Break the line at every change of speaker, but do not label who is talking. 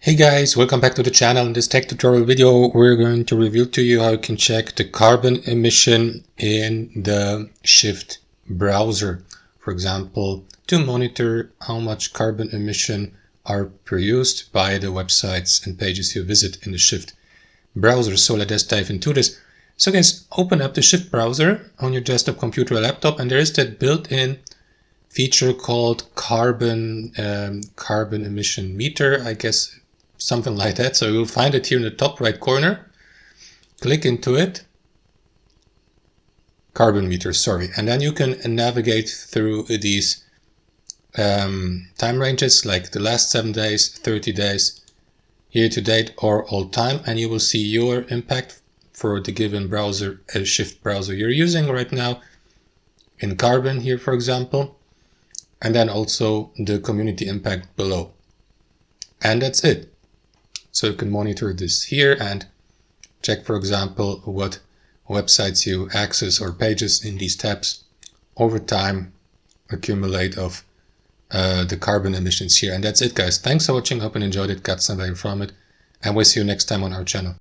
Hey guys, welcome back to the channel. In this tech tutorial video, we're going to reveal to you how you can check the carbon emission in the Shift browser. For example, to monitor how much carbon emission are produced by the websites and pages you visit in the Shift browser. So let's dive into this. So guys, open up the Shift browser on your desktop, computer, or laptop, and there is that built-in feature called carbon emission meter, I guess. Something like that. So you'll find it here in the top right corner. Click into it. Carbon meter, sorry. And then you can navigate through these time ranges, like the last 7 days, 30 days, year to date, or all time. And you will see your impact for the given browser, Shift browser you're using right now in carbon here, for example. And then also the community impact below. And that's it. So you can monitor this here and check, for example, what websites you access or pages in these tabs over time accumulate of the carbon emissions here. And that's it, guys. Thanks for watching. Hope you enjoyed it, got some value from it, and we'll see you next time on our channel.